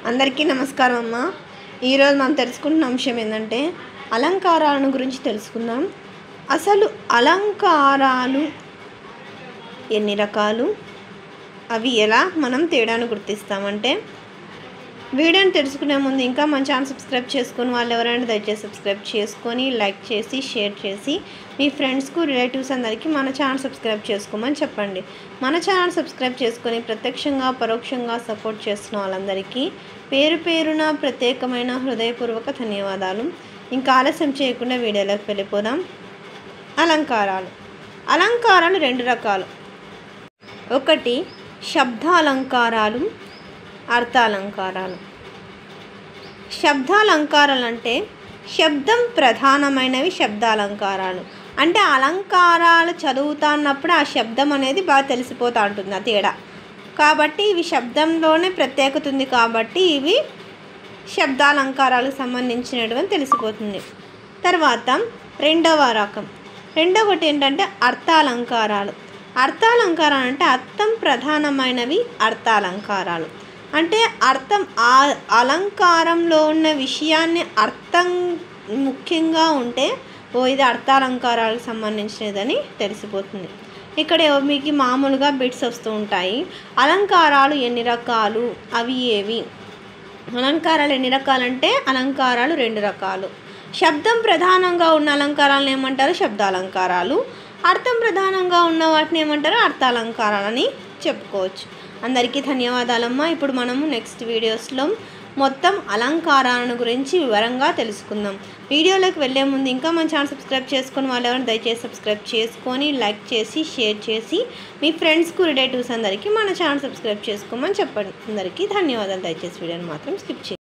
అందరికీ నమస్కారం అమ్మ. ఈరోజు మనం తెలుసుకుంటున్న అంశం ఏంటంటే అలంకారాలను గురించి తెలుసుకుందాం. అసలు అలంకారాలు ఎన్ని రకాలు, అవి ఎలా మనం తేడాను గుర్తిస్తామంటే, వీడియోని తెలుసుకునే ముందు ఇంకా మన ఛానల్ సబ్స్క్రైబ్ చేసుకుని వాళ్ళు ఎవరైనా దయచేసి సబ్స్క్రైబ్ చేసుకొని లైక్ చేసి షేర్ చేసి మీ ఫ్రెండ్స్కు రిలేటివ్స్ అందరికీ మన ఛానల్ సబ్స్క్రైబ్ చేసుకోమని చెప్పండి. మన ఛానల్ సబ్స్క్రైబ్ చేసుకొని ప్రత్యక్షంగా పరోక్షంగా సపోర్ట్ చేస్తున్న వాళ్ళందరికీ పేరు పేరున ప్రత్యేకమైన హృదయపూర్వక ధన్యవాదాలు. ఇంకా ఆలస్యం చేయకుండా వీడియోలోకి వెళ్ళిపోదాం. అలంకారాలు రెండు రకాలు. ఒకటి శబ్దాలంకారాలు, అర్థాలంకారాలు. శబ్దాలంకారాలు అంటే శబ్దం ప్రధానమైనవి. శబ్దాలంకారాలు అంటే అలంకారాలు చదువుతున్నప్పుడు ఆ శబ్దం అనేది బాగా తెలిసిపోతూ ఉంటుంది, ఆ తేడా. కాబట్టి ఇవి శబ్దంలోనే ప్రత్యేకత ఉంది కాబట్టి ఇవి శబ్దాలంకారాలకు సంబంధించినటువంటి తెలిసిపోతుంది. తర్వాత రెండవటి ఏంటంటే అర్థాలంకారాలు. అర్థాలంకారాలు అంటే అర్థం ప్రధానమైనవి. అర్థాలంకారాలు అంటే అర్థం, ఆ అలంకారంలో ఉన్న విషయాన్ని అర్థం ముఖ్యంగా ఉంటే ఇది అర్థాలంకారాలకు సంబంధించినదని తెలిసిపోతుంది. ఇక్కడ మీకు మామూలుగా బిట్స్ వస్తూ ఉంటాయి. అలంకారాలు ఎన్ని రకాలు, అవి ఏవి? అలంకారాలు ఎన్ని రకాలంటే అలంకారాలు రెండు రకాలు. శబ్దం ప్రధానంగా ఉన్న అలంకారాలను ఏమంటారు? శబ్దాలంకారాలు. అర్థం ప్రధానంగా ఉన్న వాటిని ఏమంటారు? అర్థాలంకారాలని చెప్పుకోవచ్చు. అందరికీ ధన్యవాదాలమ్మా. ఇప్పుడు మనము నెక్స్ట్ వీడియోస్లో మొత్తం అలంకారాలను గురించి వివరంగా తెలుసుకుందాం. వీడియోలోకి వెళ్ళే ముందు ఇంకా మన ఛానల్ సబ్స్క్రైబ్ చేసుకుని వాళ్ళు ఎవరైనా దయచేసి సబ్స్క్రైబ్ చేసుకొని లైక్ చేసి షేర్ చేసి మీ ఫ్రెండ్స్కు రిలేటివ్స్ అందరికీ మన ఛానల్ సబ్స్క్రైబ్ చేసుకోమని చెప్పండి. అందరికీ ధన్యవాదాలు. దయచేసి వీడియోని మాత్రం స్కిప్ చేయండి.